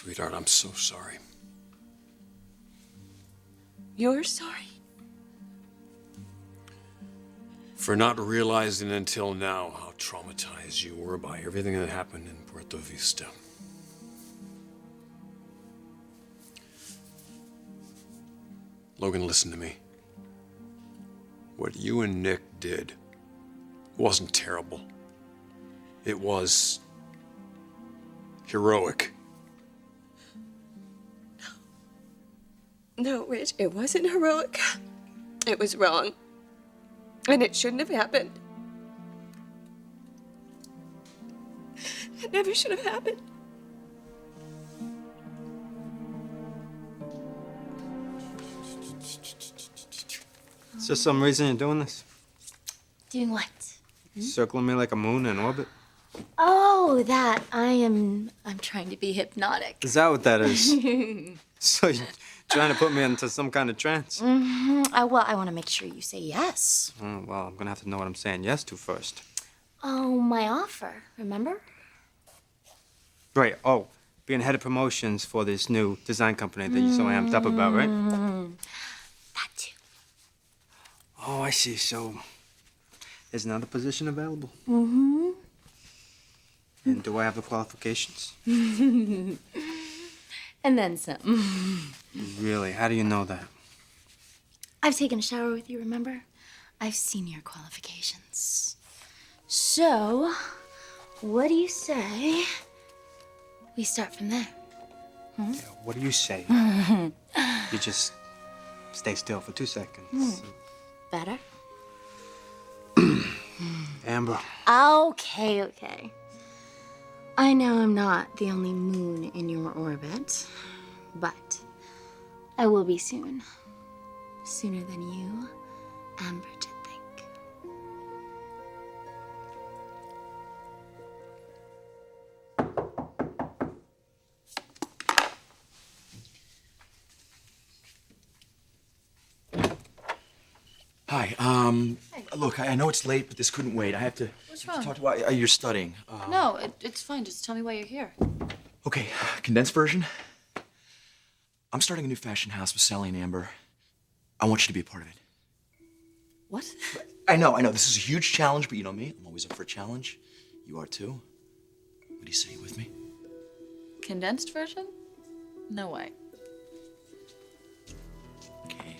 Sweetheart, I'm so sorry. You're sorry? For not realizing until now how traumatized you were by everything that happened in Puerto Vista. Logan, listen to me. What you and Nick did wasn't terrible. It was heroic. No, Ridge, it wasn't heroic. It was wrong. And it shouldn't have happened. It never should have happened. Is there some reason you're doing this? Doing what? Circling me like a moon in orbit? Oh, that. I'm trying to be hypnotic. Is that what that is? So you're trying to put me into some kind of trance? Well, I want to make sure you say yes. Oh, well, I'm gonna have to know what I'm saying yes to first. Oh, my offer, remember? Right, oh, being head of promotions for this new design company that you're so amped up about, right? That too. Oh, I see. So there's another position available? And do I have the qualifications? And then some. Really? How do you know that? I've taken a shower with you, remember? I've seen your qualifications. So, what do you say we start from there? Yeah, what do you say? You just stay still for 2 seconds. Better? Amber. Okay. I know I'm not the only moon in your orbit, but I will be soon. Sooner than you and Bridget think. Hi, look, I know it's late, but this couldn't wait. I have to What's wrong? talk to why you're studying. No, it's fine. Just tell me why you're here. Okay, condensed version. I'm starting a new fashion house with Sally and Amber. I want you to be a part of it. What? I know, this is a huge challenge, but you know me, I'm always up for a challenge. You are too. What do you say, you with me? Condensed version? No way. Okay.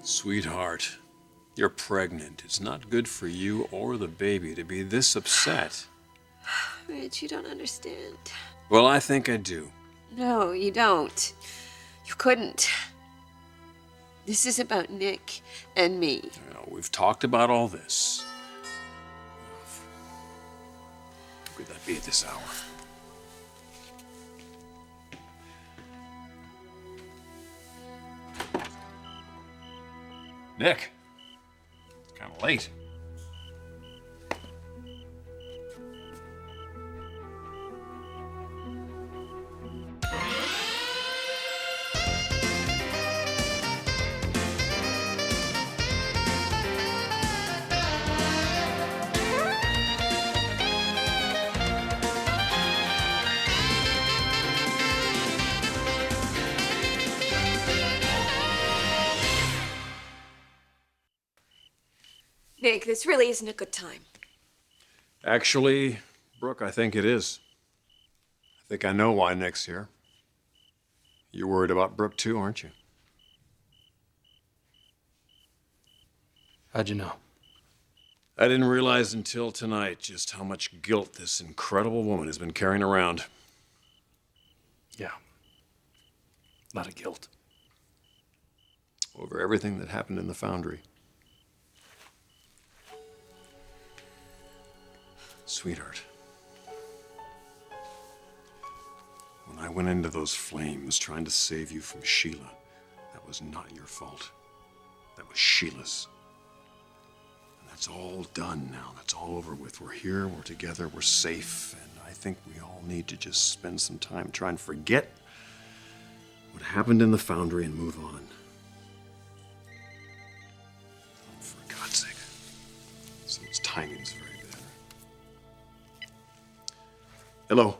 Sweetheart, you're pregnant. It's not good for you or the baby to be this upset. Ridge, you don't understand. Well, I think I do. No, you don't. You couldn't. This is about Nick and me. You know, we've talked about all this. Who could that be at this hour? Nick, it's kind of late. Nick, this really isn't a good time. Actually, Brooke, I think it is. I think I know why Nick's here. You're worried about Brooke too, aren't you? How'd you know? I didn't realize until tonight just how much guilt this incredible woman has been carrying around. Yeah. A lot of guilt. Over everything that happened in the foundry. Sweetheart, when I went into those flames trying to save you from Sheila, that was not your fault. That was Sheila's. And that's all done now. That's all over with. We're here, we're together, we're safe, and I think we all need to just spend some time trying to forget what happened in the foundry and move on. For God's sake. Someone's timing's Hello?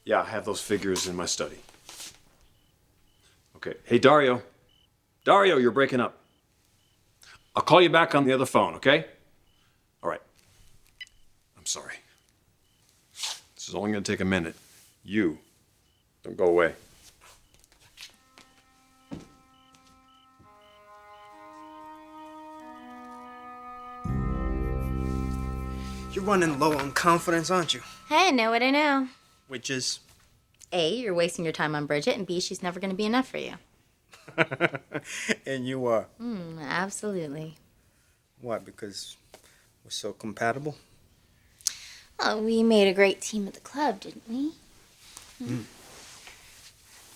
Yeah, I have those figures in my study. Okay. Hey, Dario. Dario, you're breaking up. I'll call you back on the other phone, okay? All right. I'm sorry. This is only going to take a minute. You, don't go away. You're running low on confidence, aren't you? Hey, I know what I know. Which is... A, you're wasting your time on Bridget, and B, she's never going to be enough for you. And you are. Absolutely. What, because we're so compatible? Well, we made a great team at the club, didn't we?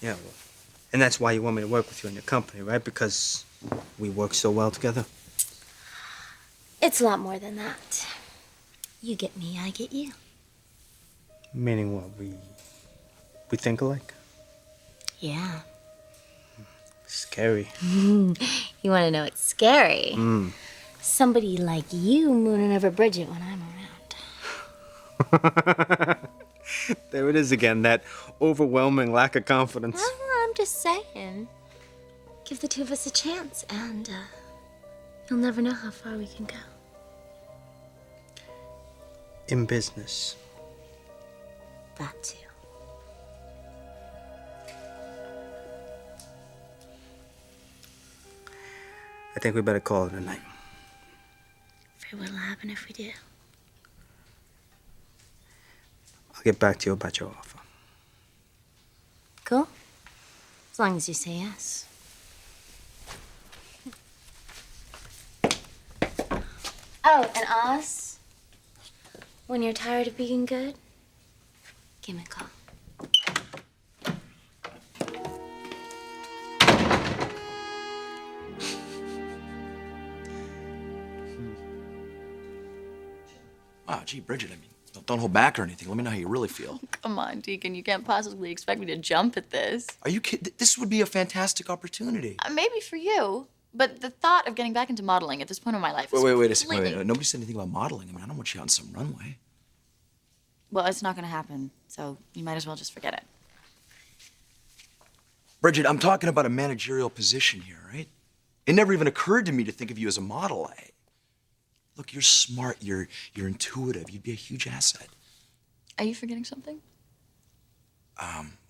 Yeah, well, and that's why you want me to work with you in your company, right? Because we work so well together? It's a lot more than that. You get me, I get you. Meaning what, we think alike? Yeah. Scary. You want to know what's scary? Somebody like you mooning over Bridget when I'm around. There it is again, that overwhelming lack of confidence. Oh, I'm just saying. Give the two of us a chance, and you'll never know how far we can go. In business. That too. I think we better call it a night. Afraid what'll happen if we do. I'll get back to you about your offer. Cool? As long as you say yes. Oh, and Oz, when you're tired of being good, give me a call. Wow, gee, Bridget, I mean, don't hold back or anything. Let me know how you really feel. Come on, Deacon. You can't possibly expect me to jump at this. Are you kidding? This would be a fantastic opportunity. Maybe for you, but the thought of getting back into modeling at this point in my life is Wait a second. completely- Wait. Nobody said anything about modeling. I mean, I don't want you out on some runway. Well, it's not going to happen, so you might as well just forget it. Bridget, I'm talking about a managerial position here, right? It never even occurred to me to think of you as a model. Look, you're smart. You're intuitive. You'd be a huge asset. Are you forgetting something?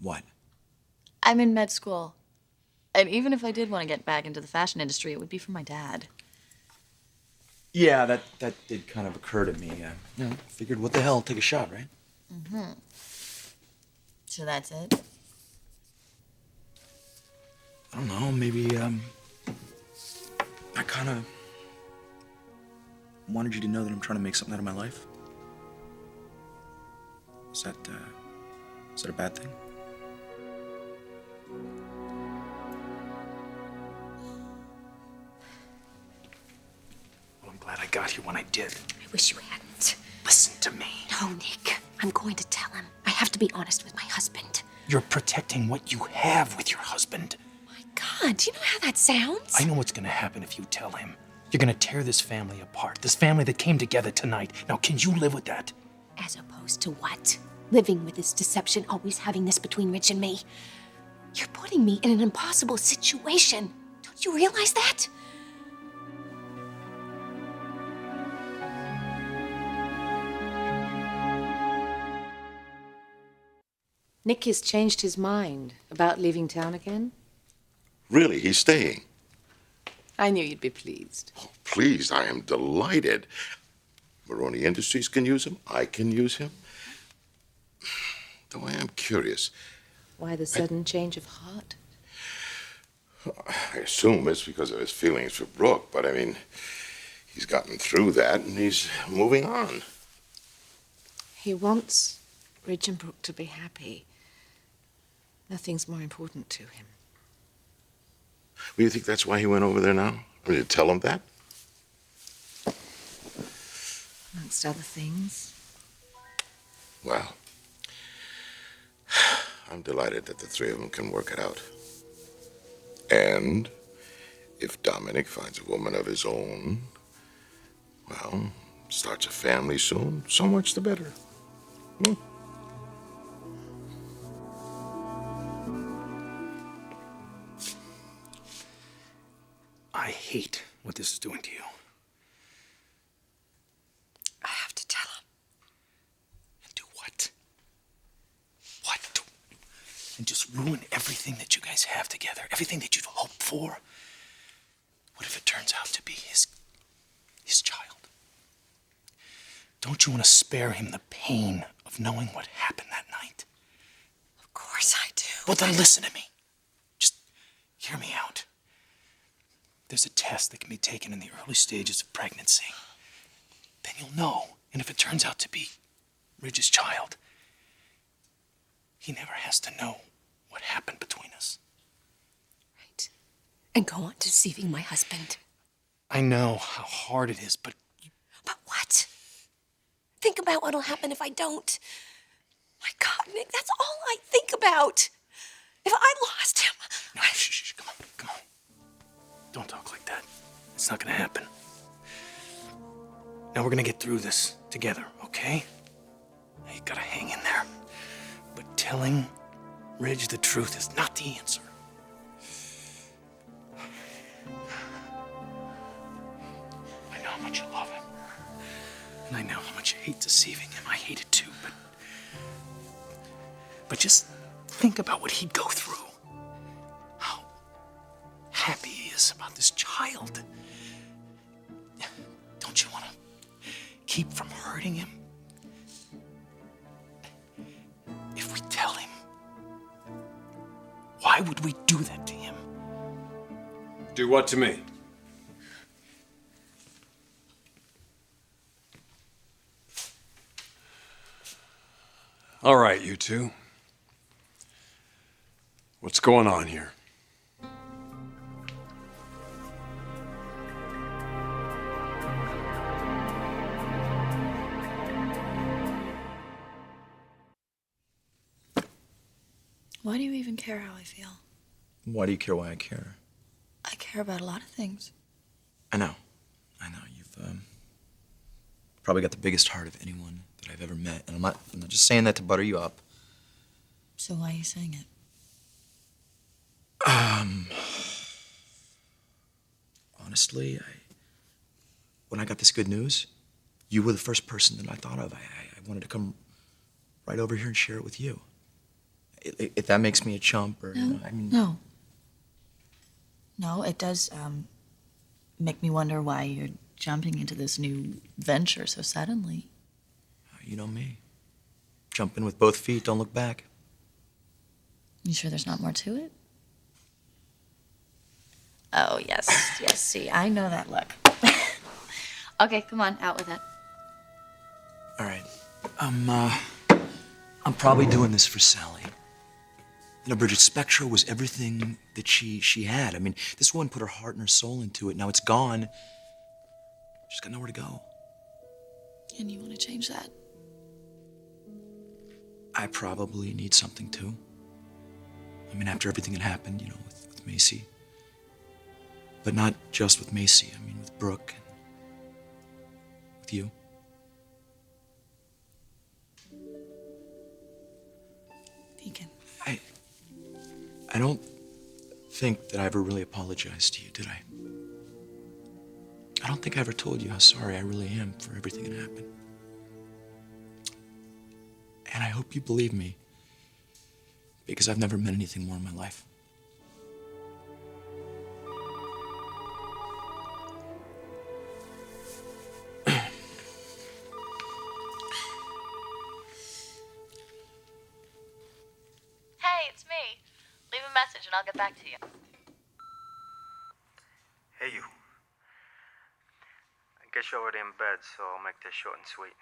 What? I'm in med school. And even if I did want to get back into the fashion industry, it would be for my dad. Yeah, that did kind of occur to me. Figured, what the hell, take a shot, right? So that's it? I don't know, maybe, I kind of wanted you to know that I'm trying to make something out of my life. Is that a bad thing? Well, I'm glad I got here when I did. I wish you hadn't. Listen to me. No, Nick. I'm going to tell him. I have to be honest with my husband. You're protecting what you have with your husband. My God, do you know how that sounds? I know what's gonna happen if you tell him. You're gonna tear this family apart. This family that came together tonight. Now, can you live with that? As opposed to what? Living with this deception, always having this between Ridge and me. You're putting me in an impossible situation. Don't you realize that? Nick has changed his mind about leaving town again. Really, he's staying. I knew you'd be pleased. Pleased, I am delighted. Maroney Industries can use him. I can use him. Though I am curious. Why the sudden change of heart? I assume it's because of his feelings for Brooke, but I mean, he's gotten through that and he's moving on. He wants Ridge and Brooke to be happy. Nothing's more important to him. Well, you think that's why he went over there now? I mean, to tell him that? Amongst other things. Well, I'm delighted that the three of them can work it out. And if Dominic finds a woman of his own, well, starts a family soon, so much the better. I hate what this is doing to you. I have to tell him. And do what? What? And just ruin everything that you guys have together, everything that you've hoped for? What if it turns out to be his child? Don't you want to spare him the pain of knowing what happened that night? Of course I do. Well, then listen to me. Just hear me out. There's a test that can be taken in the early stages of pregnancy. Then you'll know. And if it turns out to be Ridge's child, he never has to know what happened between us. Right. And go on deceiving my husband. I know how hard it is, but... But what? Think about what'll happen if I don't. My God, Nick, that's all I think about. If I lost him... No, shh, come on. Don't talk like that. It's not gonna happen. Now we're gonna get through this together, okay? Now you gotta hang in there. But telling Ridge the truth is not the answer. I know how much you love him. And I know how much you hate deceiving him. I hate it too, but just think about what he'd go through. How happy he is about this child. Don't you want to keep from hurting him? If we tell him, why would we do that to him? Do what to me? All right, you two. What's going on here? Why do you even care how I feel? Why do you care why I care? I care about a lot of things. I know. You've probably got the biggest heart of anyone that I've ever met. And I'm not just saying that to butter you up. So why are you saying it? Honestly, when I got this good news, you were the first person that I thought of. I wanted to come right over here and share it with you. If that makes me a chump or, No. No, it does make me wonder why you're jumping into this new venture so suddenly. You know me. Jump in with both feet, don't look back. You sure there's not more to it? Oh, yes, see, I know that look. Okay, come on, out with it. All right. I'm probably doing this for Sally. You know, Bridget, Spectra was everything that she had. I mean, this woman put her heart and her soul into it. Now it's gone. She's got nowhere to go. And you want to change that? I probably need something too. I mean, after everything that happened, with Macy. But not just with Macy. I mean, with Brooke and with you. Deacon. I don't think that I ever really apologized to you, did I? I don't think I ever told you how sorry I really am for everything that happened. And I hope you believe me, because I've never meant anything more in my life. Hey, it's me. Leave a message and I'll get back to you. Hey, you. I guess you're already in bed, so I'll make this short and sweet.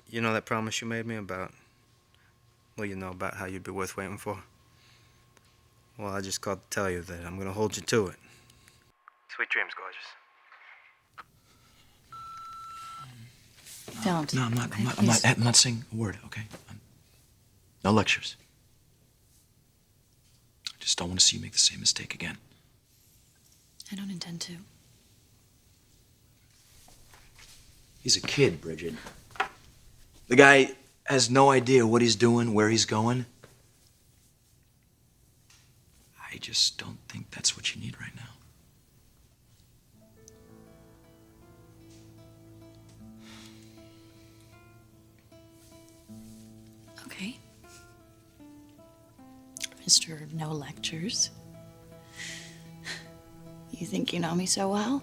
You know that promise you made me about... Well, you know about how you'd be worth waiting for? Well, I just called to tell you that I'm gonna hold you to it. Sweet dreams, gorgeous. Don't. No, I'm not saying a word, okay? No lectures. I just don't want to see you make the same mistake again. I don't intend to. He's a kid, Bridget. The guy has no idea what he's doing, where he's going. I just don't think that's what you need right now. Okay. Mr. No Lectures. You think you know me so well?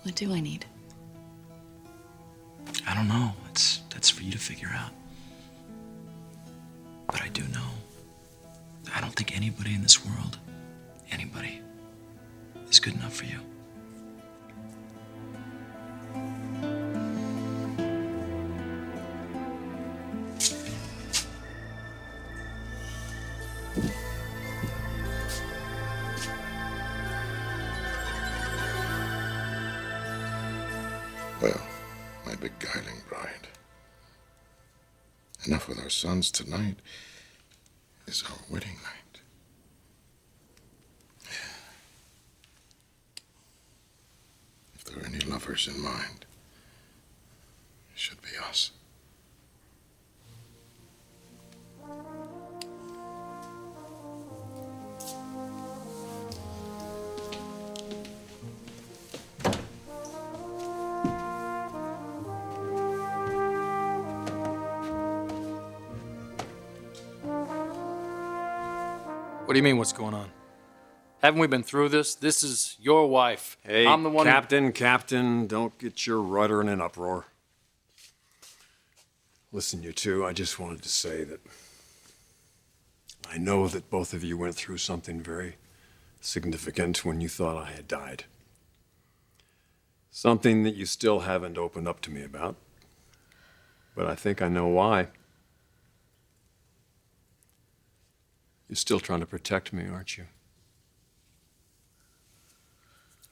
What do I need? I don't know. That's for you to figure out. But I do know. I don't think anybody in this world, anybody, is good enough for you. Well, my beguiling bride. Enough with our sons tonight is our wedding night. If there are any lovers in mind, it should be us. What do you mean, what's going on? Haven't we been through this? This is your wife. Hey, I'm the one Captain, don't get your rudder in an uproar. Listen, you two, I just wanted to say that I know that both of you went through something very significant when you thought I had died. Something that you still haven't opened up to me about. But I think I know why. You're still trying to protect me, aren't you?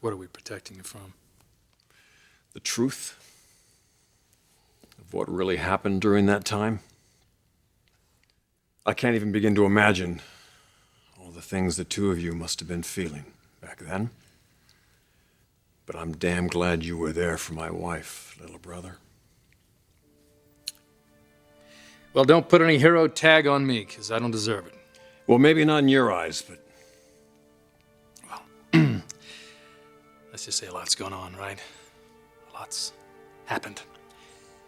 What are we protecting you from? The truth of what really happened during that time. I can't even begin to imagine all the things the two of you must have been feeling back then. But I'm damn glad you were there for my wife, little brother. Well, don't put any hero tag on me, because I don't deserve it. Well, maybe not in your eyes, but... Well, let's just say a lot's going on, right? A lot's happened.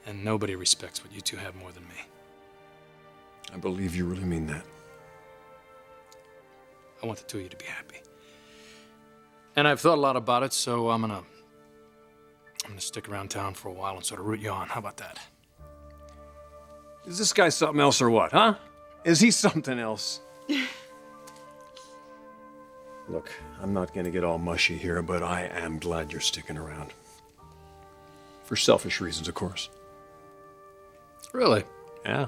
And nobody respects what you two have more than me. I believe you really mean that. I want the two of you to be happy. And I've thought a lot about it, so I'm gonna stick around town for a while and sort of root you on. How about that? Is this guy something else or what, huh? Is he something else? Look, I'm not gonna get all mushy here, but I am glad you're sticking around. For selfish reasons, of course. Really? Yeah.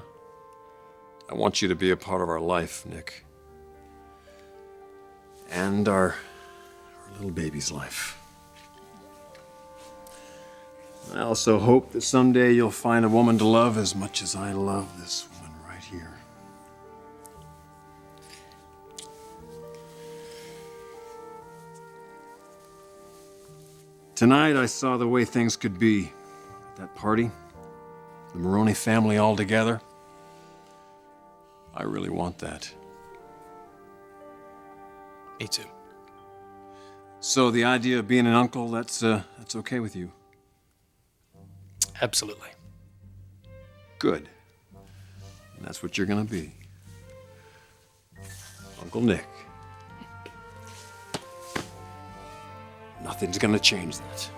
I want you to be a part of our life, Nick. And our little baby's life. I also hope that someday you'll find a woman to love as much as I love this woman right here. Tonight I saw the way things could be at that party. The Maroney family all together. I really want that. Me too. So the idea of being an uncle, that's okay with you? Absolutely. Good. And that's what you're gonna be. Uncle Nick. Nothing's gonna change that.